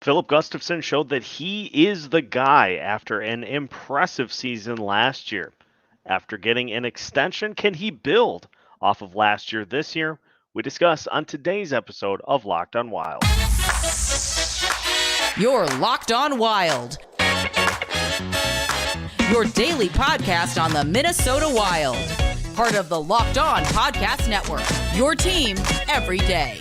Filip Gustavsson showed that he is the guy after an impressive season last year. After getting an extension, can he build off of last year this year? We discuss on today's episode of Locked on Wild. You're Locked on Wild, your daily podcast on the Minnesota Wild. Part of the Locked On Podcast Network, your team every day.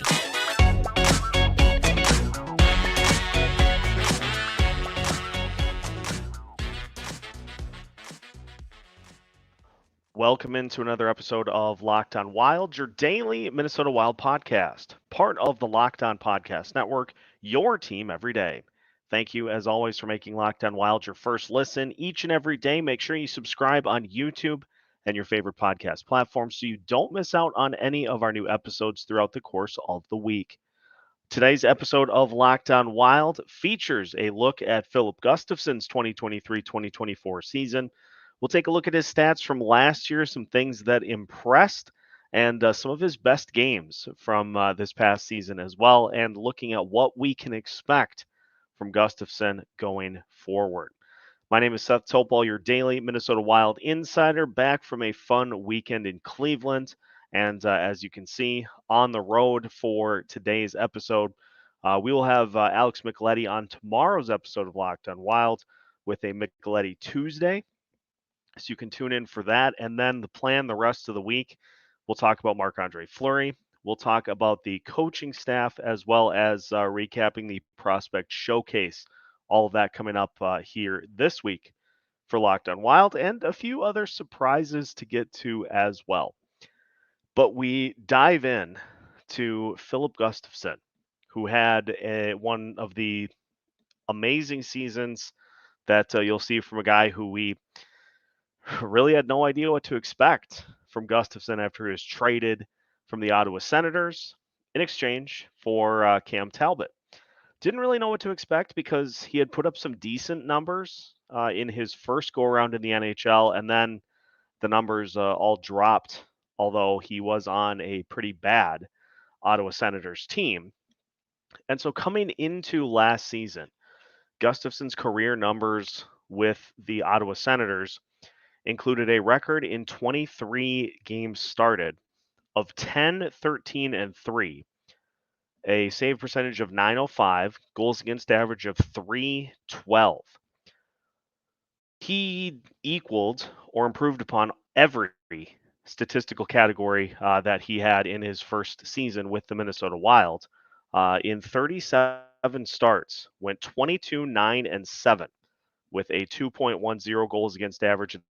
Welcome into another episode of Locked on Wild, your daily Minnesota Wild podcast, part of the Locked on Podcast Network, your team every day. Thank you, as always, for making Locked on Wild your first listen each and every day. Make sure you subscribe on YouTube and your favorite podcast platform so you don't miss out on any of our new episodes throughout the course of the week. Today's episode of Locked on Wild features a look at Filip Gustavsson's 2023-2024 season. We'll take a look at his stats from last year, some things that impressed, and some of his best games from this past season as well, and looking at what we can expect from Gustavsson going forward. My name is Seth Topol, your daily Minnesota Wild insider, back from a fun weekend in Cleveland. And as you can see, on the road for today's episode, we will have Alex Micheletti on tomorrow's episode of Locked on Wild with a Micheletti Tuesday. So you can tune in for that. And then the plan the rest of the week, we'll talk about Marc-Andre Fleury. We'll talk about the coaching staff as well as recapping the prospect showcase. All of that coming up here this week for Locked on Wild, and a few other surprises to get to as well. But we dive in to Filip Gustavsson, who had one of the amazing seasons that you'll see from a guy who we really had no idea what to expect from Gustavsson after he was traded from the Ottawa Senators in exchange for Cam Talbot. Didn't really know what to expect because he had put up some decent numbers in his first go-around in the NHL, and then the numbers all dropped, although he was on a pretty bad Ottawa Senators team. And so coming into last season, Gustavsson's career numbers with the Ottawa Senators included a record in 23 games started of 10, 13, and 3, a save percentage of .905, goals against average of .312. He equaled or improved upon every statistical category that he had in his first season with the Minnesota Wild. In 37 starts, went 22, 9, and 7 with a 2.10 goals against average and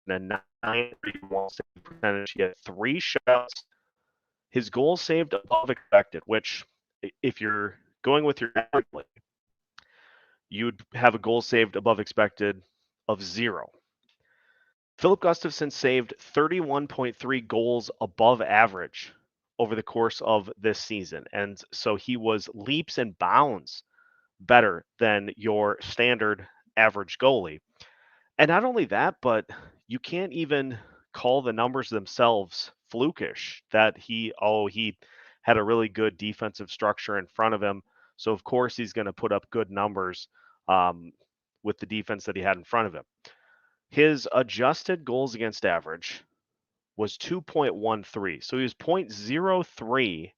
a 931 save percentage. He had 3 shutouts. His goals saved above expected, which, if you're going with your average, you'd have a goal saved above expected of 0. Filip Gustavsson saved 31.3 goals above average over the course of this season. And so he was leaps and bounds better than your standard average goalie. And not only that, but you can't even call the numbers themselves flukish, that he had a really good defensive structure in front of him. So, of course, he's going to put up good numbers with the defense that he had in front of him. His adjusted goals against average was 2.13. So he was 0.03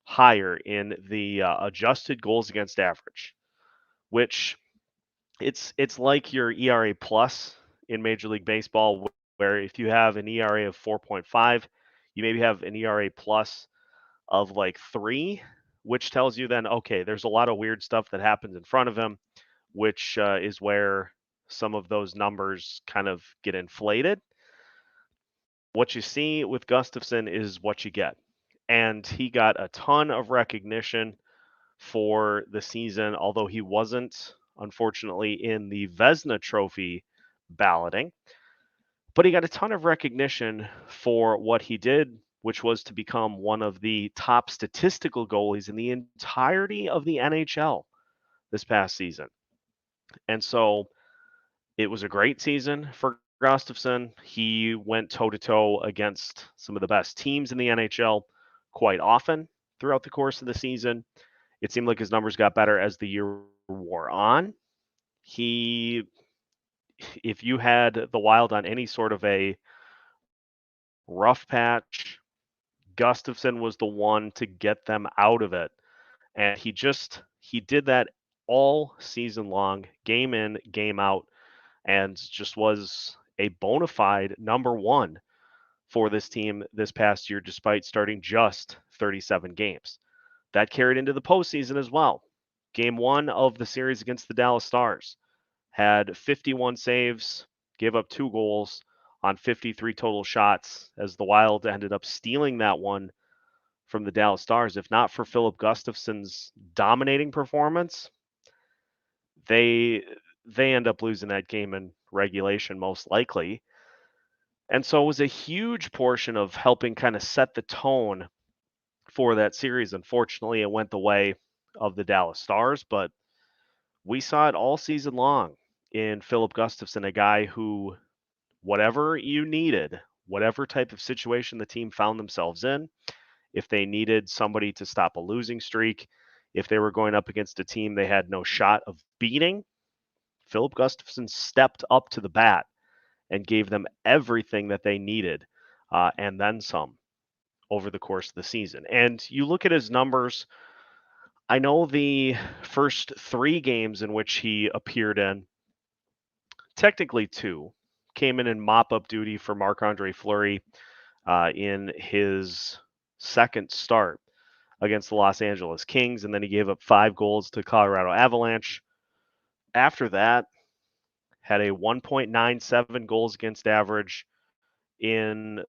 higher in the adjusted goals against average, which it's like your ERA plus in Major League Baseball, where if you have an ERA of 4.5, you maybe have an ERA plus of like 3, which tells you then, okay, there's a lot of weird stuff that happens in front of him, which is where some of those numbers kind of get inflated. What you see with Gustavsson is what you get. And he got a ton of recognition for the season, although he wasn't, unfortunately, in the Vezina Trophy balloting. But he got a ton of recognition for what he did, which was to become one of the top statistical goalies in the entirety of the NHL this past season. And so it was a great season for Gustavsson. He went toe-to-toe against some of the best teams in the NHL quite often throughout the course of the season. It seemed like his numbers got better as the year wore on. If you had the Wild on any sort of a rough patch, Gustavsson was the one to get them out of it. And he did that all season long, game in, game out, and just was a bona fide number one for this team this past year, despite starting just 37 games. That carried into the postseason as well. Game one of the series against the Dallas Stars had 51 saves, gave up 2 goals on 53 total shots, as the Wild ended up stealing that one from the Dallas Stars. If not for Filip Gustavsson's dominating performance, they end up losing that game in regulation most likely. And so it was a huge portion of helping kind of set the tone for that series. Unfortunately, it went the way of the Dallas Stars, but we saw it all season long in Filip Gustavsson, a guy who, whatever you needed, whatever type of situation the team found themselves in, if they needed somebody to stop a losing streak, if they were going up against a team they had no shot of beating, Filip Gustavsson stepped up to the bat and gave them everything that they needed, and then some over the course of the season. And you look at his numbers. I know the first 3 games in which he appeared in, technically 2, came in mop-up duty for Marc-Andre Fleury in his second start against the Los Angeles Kings, and then he gave up 5 goals to Colorado Avalanche. After that, had a 1.97 goals against average in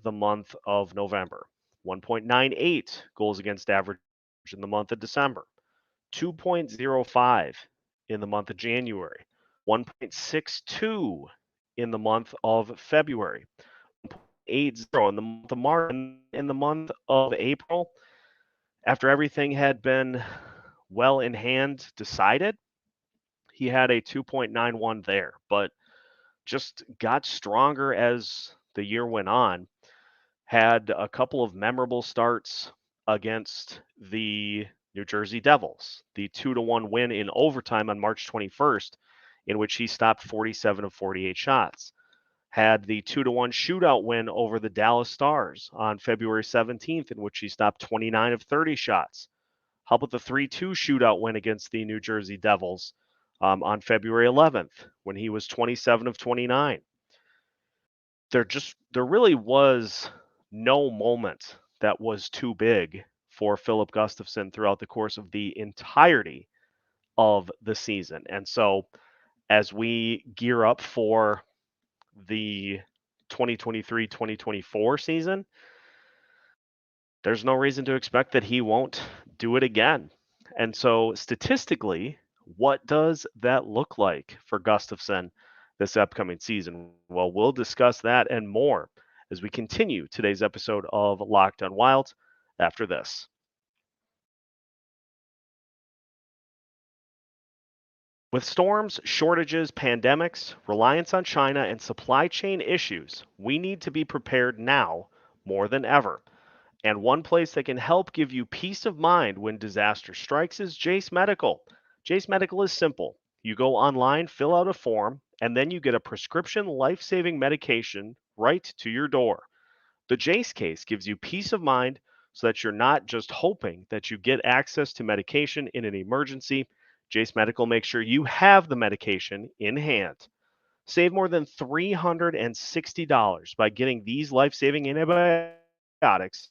the month of November, 1.98 goals against average in the month of December, 2.05 in the month of January, 1.62 in the month of February, 1.80 in the month of March, and in the month of April. After everything had been well in hand decided, he had a 2.91 there, but just got stronger as the year went on. Had a couple of memorable starts against the New Jersey Devils, the 2-1 win in overtime on March 21st, in which he stopped 47 of 48 shots. Had the 2-1 shootout win over the Dallas Stars on February 17th, in which he stopped 29 of 30 shots. How about the 3-2 shootout win against the New Jersey Devils on February 11th, when he was 27 of 29? There really was no moment that was too big for Filip Gustavsson throughout the course of the entirety of the season. And so as we gear up for the 2023-2024 season, there's no reason to expect that he won't do it again. And so statistically, what does that look like for Gustavsson this upcoming season? Well, we'll discuss that and more as we continue today's episode of Locked on Wild after this. With storms, shortages, pandemics, reliance on China, and supply chain issues, we need to be prepared now more than ever. And one place that can help give you peace of mind when disaster strikes is Jase Medical. Jase Medical is simple. You go online, fill out a form, and then you get a prescription life-saving medication right to your door. The Jase case gives you peace of mind so that you're not just hoping that you get access to medication in an emergency. Jase Medical makes sure you have the medication in hand. Save more than $360 by getting these life-saving antibiotics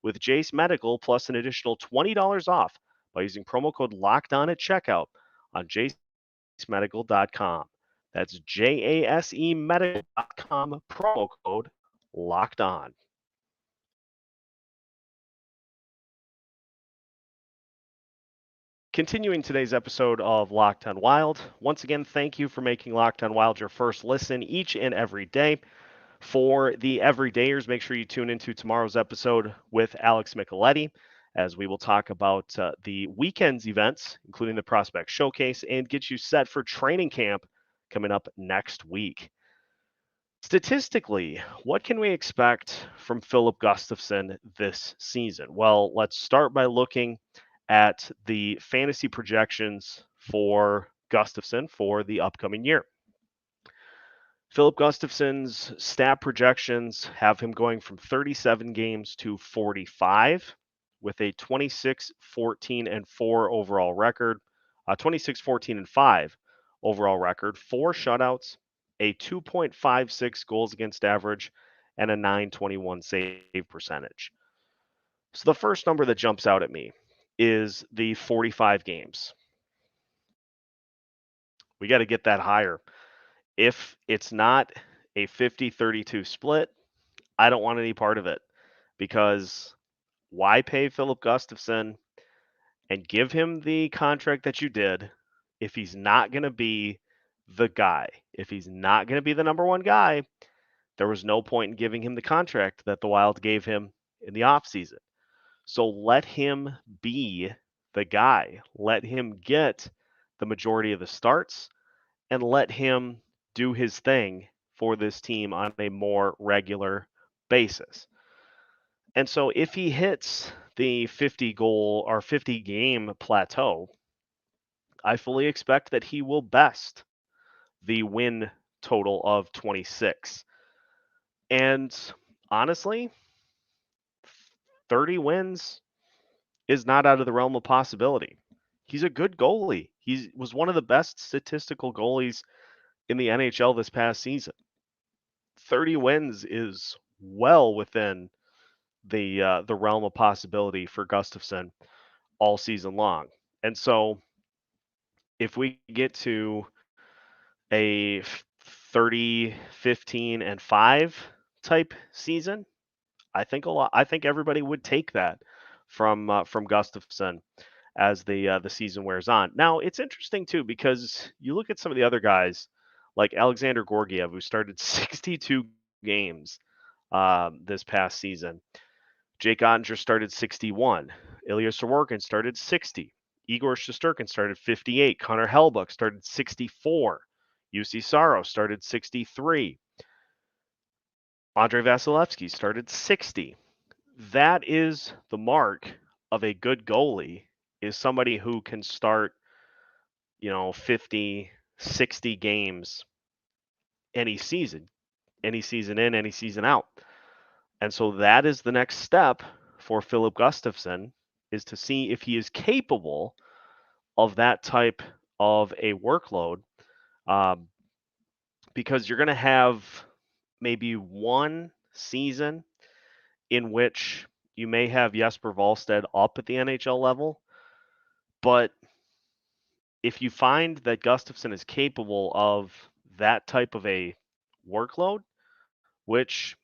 with Jase Medical, plus an additional $20 off by using promo code LOCKEDON at checkout on jasemedical.com. That's JASEmedical.com, promo code LOCKEDON. Continuing today's episode of Locked on Wild. Once again, thank you for making Locked on Wild your first listen each and every day. For the everydayers, make sure you tune into tomorrow's episode with Alex Micheletti, as we will talk about the weekend's events, including the Prospect Showcase, and get you set for training camp coming up next week. Statistically, what can we expect from Filip Gustavsson this season? Well, let's start by looking at the fantasy projections for Gustavsson for the upcoming year. Filip Gustavsson's stat projections have him going from 37 games to 45 with a 26, 14, and 4 overall record, 26, 14, and 5 overall record, 4 shutouts, a 2.56 goals against average, and a 921 save percentage. So the first number that jumps out at me is the 45 games. We got to get that higher. If it's not a 50-32 split, I don't want any part of it, because why pay Filip Gustavsson and give him the contract that you did if he's not going to be the guy? If he's not going to be the number one guy, there was no point in giving him the contract that the Wild gave him in the offseason. So let him be the guy. Let him get the majority of the starts and let him do his thing for this team on a more regular basis. And so if he hits the 50 goal or 50 game plateau, I fully expect that he will best the win total of 26. And honestly, 30 wins is not out of the realm of possibility. He's a good goalie. He was one of the best statistical goalies in the NHL this past season. 30 wins is well within the realm of possibility for Gustavsson all season long. And so if we get to a 30, 15, and 5 type season, I think everybody would take that from Gustavsson as the season wears on. Now, it's interesting too, because you look at some of the other guys like Alexander Georgiev, who started 62 games this past season. Jake Ottinger started 61. Ilya Sorokin started 60. Igor Shesterkin started 58. Connor Hellebuyck started 64. UC Saros started 63. Andrei Vasilevsky started 60. That is the mark of a good goalie, is somebody who can start, 50, 60 games any season in, any season out. And so that is the next step for Filip Gustavsson, is to see if he is capable of that type of a workload, because you're going to have maybe one season in which you may have Jesper Wallstedt up at the NHL level, but if you find that Gustavsson is capable of that type of a workload, which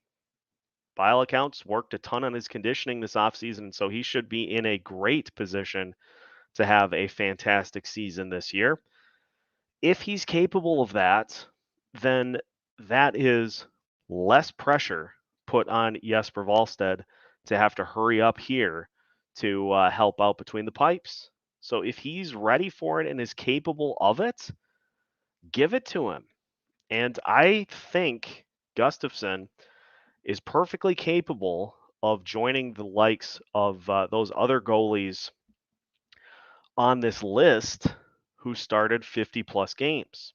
by all accounts worked a ton on his conditioning this offseason, so he should be in a great position to have a fantastic season this year. If he's capable of that, then that is less pressure put on Jesper Wallstedt to have to hurry up here to help out between the pipes. So if he's ready for it and is capable of it, give it to him. And I think Gustavsson is perfectly capable of joining the likes of those other goalies on this list who started 50 plus games,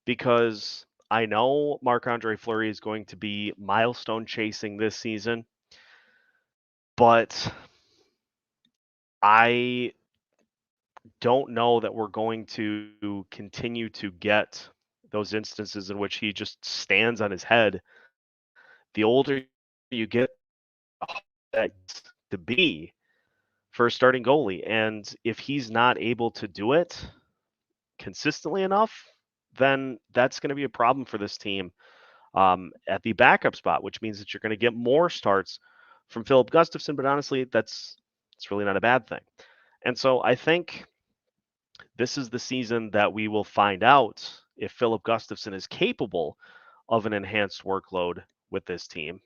because I know Marc-Andre Fleury is going to be milestone chasing this season, but I don't know that we're going to continue to get those instances in which he just stands on his head. The older you get, that to be for a starting goalie, and if he's not able to do it consistently enough, then that's going to be a problem for this team at the backup spot, which means that you're going to get more starts from Filip Gustavsson, but honestly, it's really not a bad thing. And so I think this is the season that we will find out if Filip Gustavsson is capable of an enhanced workload with this team.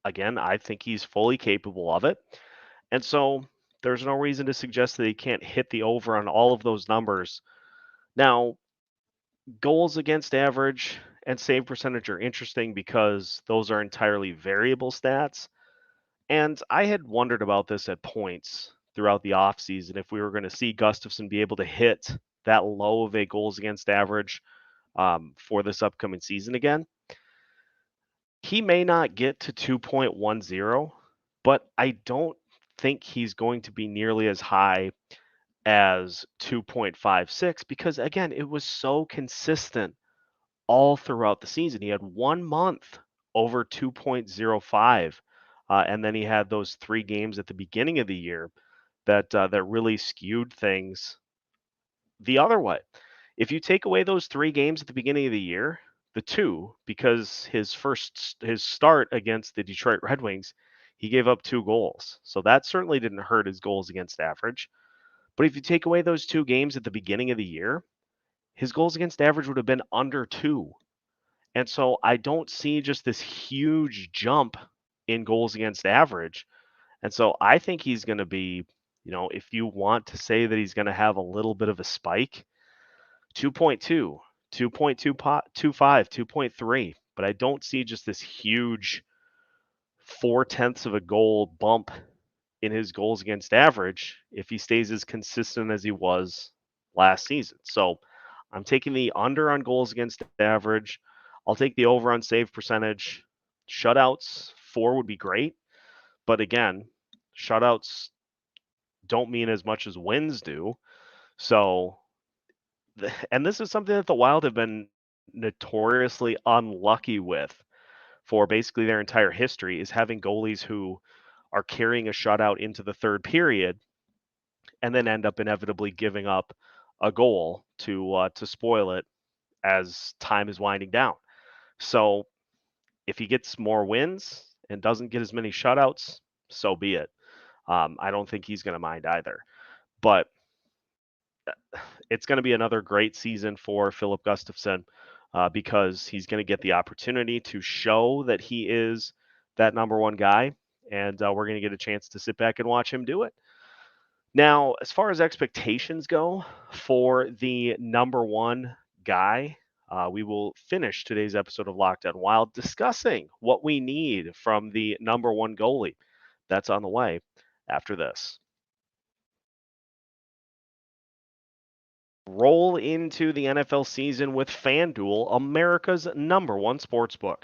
Again, I think he's fully capable of it. And so there's no reason to suggest that he can't hit the over on all of those numbers. Now, goals against average and save percentage are interesting because those are entirely variable stats. And I had wondered about this at points throughout the offseason if we were going to see Gustavsson be able to hit that low of a goals against average for this upcoming season again. He may not get to 2.10, but I don't think he's going to be nearly as high as 2.56 because, again, it was so consistent all throughout the season. He had 1 month over 2.05, and then he had those 3 games at the beginning of the year that really skewed things the other way. If you take away those 3 games at the beginning of the year, the 2, because his start against the Detroit Red Wings, he gave up 2 goals. So that certainly didn't hurt his goals against average. But if you take away those 2 games at the beginning of the year, his goals against average would have been under 2. And so I don't see just this huge jump in goals against average. And so I think he's going to be, if you want to say that he's going to have a little bit of a spike, 2.2, 2.25, 2.3. But I don't see just this huge 0.4 of a goal bump in his goals against average if he stays as consistent as he was last season. So I'm taking the under on goals against average. I'll take the over on save percentage. Shutouts, 4 would be great. But again, shutouts don't mean as much as wins do. So, and this is something that the Wild have been notoriously unlucky with for basically their entire history, is having goalies who are carrying a shutout into the third period and then end up inevitably giving up a goal to spoil it as time is winding down. So if he gets more wins and doesn't get as many shutouts, so be it. I don't think he's going to mind either. But it's going to be another great season for Filip Gustavsson because he's going to get the opportunity to show that he is that number 1 guy, and we're going to get a chance to sit back and watch him do it. Now, as far as expectations go for the number 1 guy, we will finish today's episode of Locked On Wild discussing what we need from the number 1 goalie. That's on the way after this. Roll into the NFL season with FanDuel, America's number 1 sportsbook.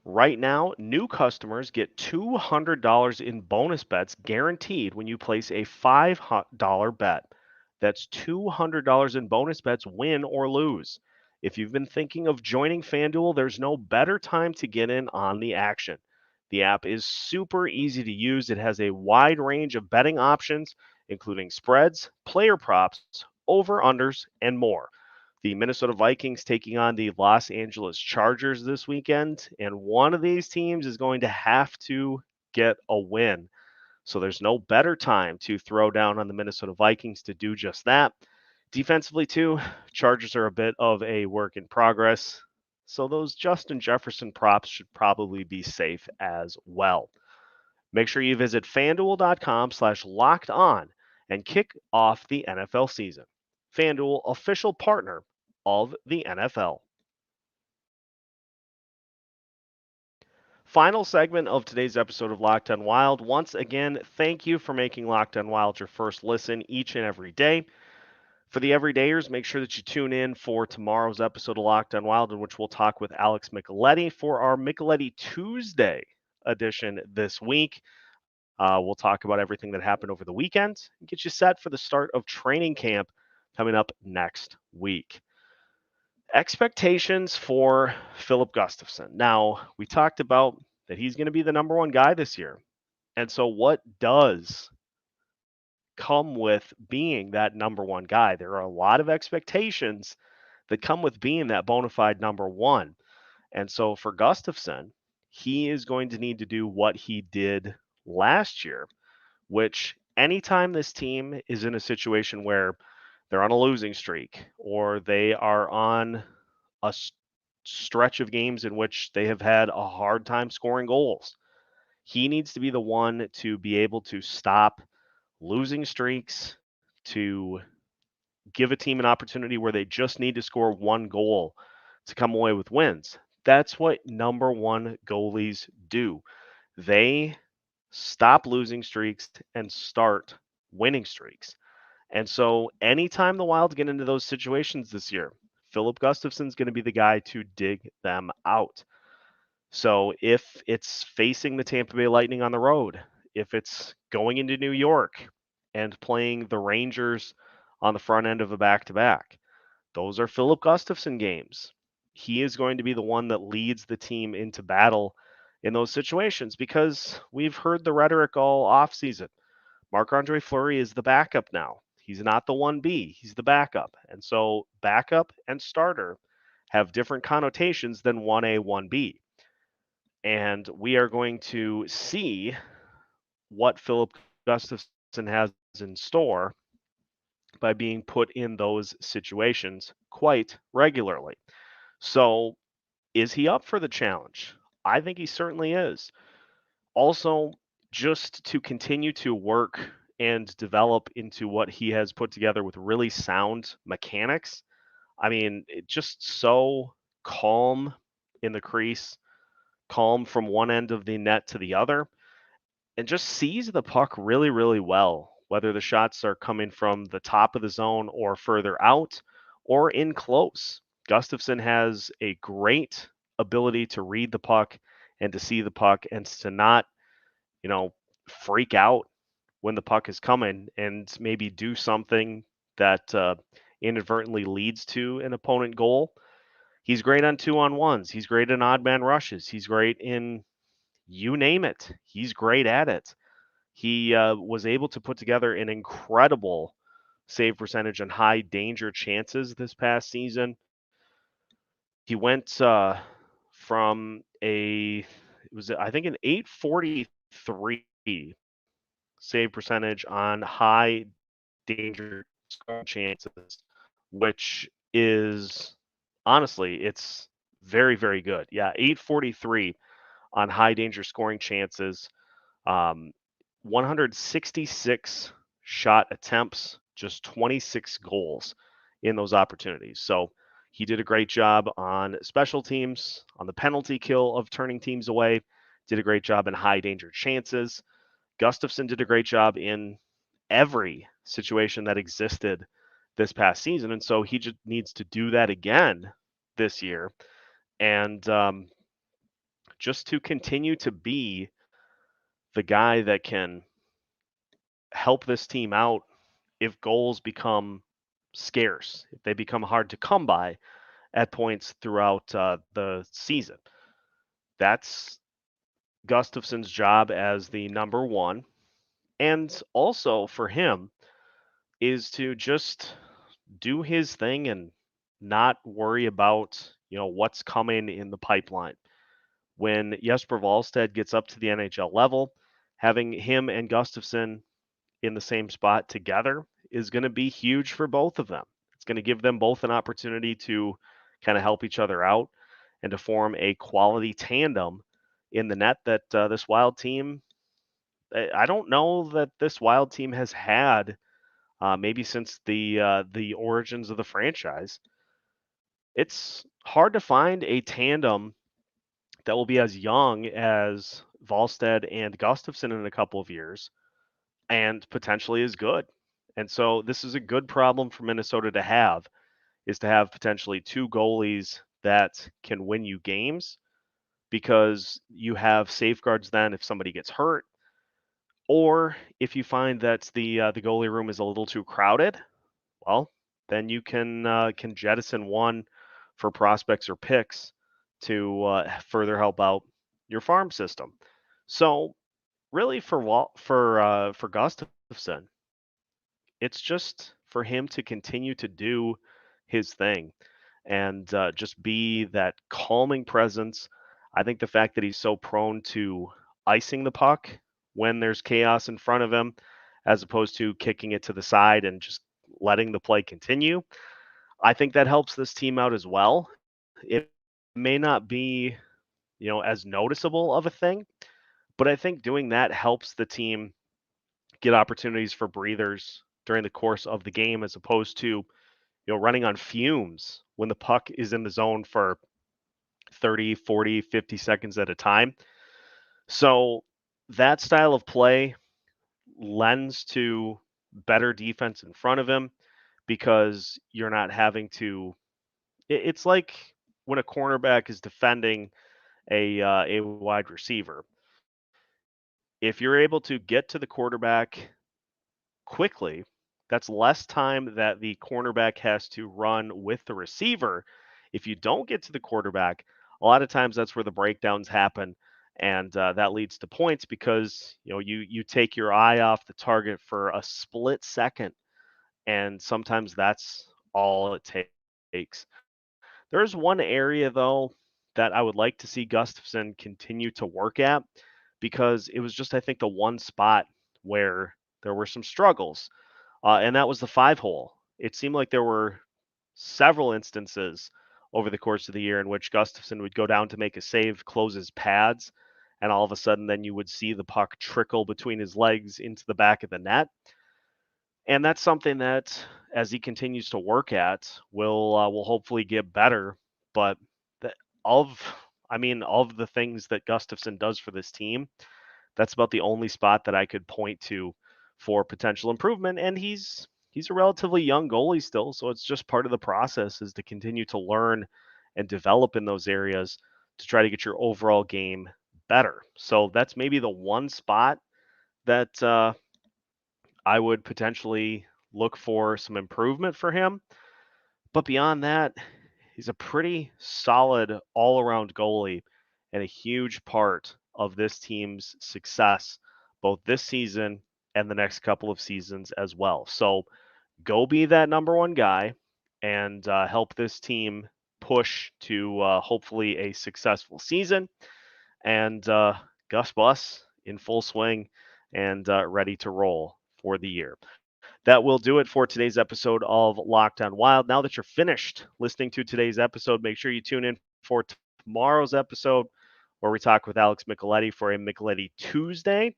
Right now, new customers get $200 in bonus bets guaranteed when you place a $5 bet. That's $200 in bonus bets, win or lose. If you've been thinking of joining FanDuel, there's no better time to get in on the action. The app is super easy to use. It has a wide range of betting options, including spreads, player props, over-unders, and more. The Minnesota Vikings taking on the Los Angeles Chargers this weekend, and one of these teams is going to have to get a win. So there's no better time to throw down on the Minnesota Vikings to do just that. Defensively, too, Chargers are a bit of a work in progress, so those Justin Jefferson props should probably be safe as well. Make sure you visit FanDuel.com/lockedon and kick off the NFL season. FanDuel, official partner of the NFL. Final segment of today's episode of Locked On Wild. Once again, thank you for making Locked On Wild your first listen each and every day. For the everydayers, make sure that you tune in for tomorrow's episode of Locked On Wild, in which we'll talk with Alex Micheletti for our Micheletti Tuesday edition this week. We'll talk about everything that happened over the weekend and get you set for the start of training camp coming up next week. Expectations for Filip Gustavsson. Now, we talked about that he's going to be the number 1 guy this year. And so what does come with being that number 1 guy? There are a lot of expectations that come with being that bona fide number 1. And so for Gustavsson, he is going to need to do what he did last year, which anytime this team is in a situation where they're on a losing streak or they are on a stretch of games in which they have had a hard time scoring goals, he needs to be the one to be able to stop losing streaks, to give a team an opportunity where they just need to score 1 goal to come away with wins. That's what number 1 goalies do. They stop losing streaks and start winning streaks. And so anytime the Wild get into those situations this year, Filip Gustavsson's going to be the guy to dig them out. So if it's facing the Tampa Bay Lightning on the road, if it's going into New York and playing the Rangers on the front end of a back-to-back, those are Filip Gustavsson games. He is going to be the one that leads the team into battle in those situations because we've heard the rhetoric all offseason. Marc-Andre Fleury is the backup now. He's not the 1B, he's the backup. And so backup and starter have different connotations than 1A, 1B. And we are going to see what Filip Gustavsson has in store by being put in those situations quite regularly. So, is he up for the challenge? I think he certainly is. Also, just to continue to work and develop into what he has put together with really sound mechanics. I mean, just so calm in the crease, calm from one end of the net to the other, and just sees the puck really, really well, whether the shots are coming from the top of the zone or further out or in close. Gustafsson has a great ability to read the puck and to see the puck and to not, freak out when the puck is coming and maybe do something that inadvertently leads to an opponent goal. He's great on 2-on-1s. He's great in odd man rushes. He's great in you name it. He's great at it. He was able to put together an incredible save percentage and high danger chances this past season. He went from I think an 843 save percentage on high danger scoring chances, which is honestly, it's very, very good. Yeah, 843 on high danger scoring chances. 166 shot attempts, just 26 goals in those opportunities. So he did a great job on special teams, on the penalty kill of turning teams away, did a great job in high danger chances. Gustafsson did a great job in every situation that existed this past season. And so he just needs to do that again this year. And just to continue to be the guy that can help this team out if goals become scarce, if they become hard to come by at points throughout the season. That's Gustafsson's job as the number one. And also for him is to just do his thing and not worry about, what's coming in the pipeline. When Jesper Wallstedt gets up to the NHL level, having him and Gustafsson in the same spot together is going to be huge for both of them. It's going to give them both an opportunity to kind of help each other out and to form a quality tandem in the net that this Wild team, I don't know that this Wild team has had maybe since the origins of the franchise. It's hard to find a tandem that will be as young as Wallstedt and Gustafsson in a couple of years and potentially is good. And so this is a good problem for Minnesota to have, is to have potentially two goalies that can win you games because you have safeguards then if somebody gets hurt, or if you find that the goalie room is a little too crowded, well, then you can jettison one for prospects or picks to further help out your farm system. So really for Gustafsson, it's just for him to continue to do his thing and just be that calming presence. I think the fact that he's so prone to icing the puck when there's chaos in front of him, as opposed to kicking it to the side and just letting the play continue, I think that helps this team out as well. It may not be, as noticeable of a thing, but I think doing that helps the team get opportunities for breathers during the course of the game as opposed to, running on fumes when the puck is in the zone for 30, 40, 50 seconds at a time. So that style of play lends to better defense in front of him because you're not having to. It's like when a cornerback is defending a wide receiver. If you're able to get to the quarterback quickly, that's less time that the cornerback has to run with the receiver. If you don't get to the quarterback, a lot of times that's where the breakdowns happen, and that leads to points because you take your eye off the target for a split second, and sometimes that's all it takes. There's one area though that I would like to see Gustafson continue to work at because it was just I think the one spot where there were some struggles and that was the 5 hole. It seemed like there were several instances over the course of the year in which Gustafson would go down to make a save, close his pads, and all of a sudden then you would see the puck trickle between his legs into the back of the net. And that's something that, as he continues to work at, will hopefully get better. But the, of of the things that Gustafson does for this team, that's about the only spot that I could point to for potential improvement. And he's a relatively young goalie still, so it's just part of the process is to continue to learn and develop in those areas to try to get your overall game better. So that's maybe the one spot that I would potentially look for some improvement for him. But beyond that, he's a pretty solid all around goalie and a huge part of this team's success, both this season and the next couple of seasons as well. So go be that number one guy and help this team push to hopefully a successful season. And Gus Bus in full swing and ready to roll for the year. That will do it for today's episode of Locked On Wild. Now that you're finished listening to today's episode, make sure you tune in for tomorrow's episode where we talk with Alex Micheletti for a Micheletti Tuesday.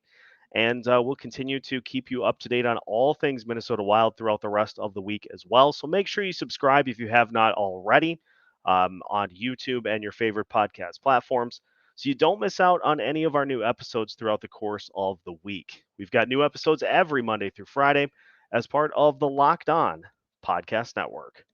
And we'll continue to keep you up to date on all things Minnesota Wild throughout the rest of the week as well. So make sure you subscribe if you have not already on YouTube and your favorite podcast platforms so you don't miss out on any of our new episodes throughout the course of the week. We've got new episodes every Monday through Friday as part of the Locked On Podcast Network.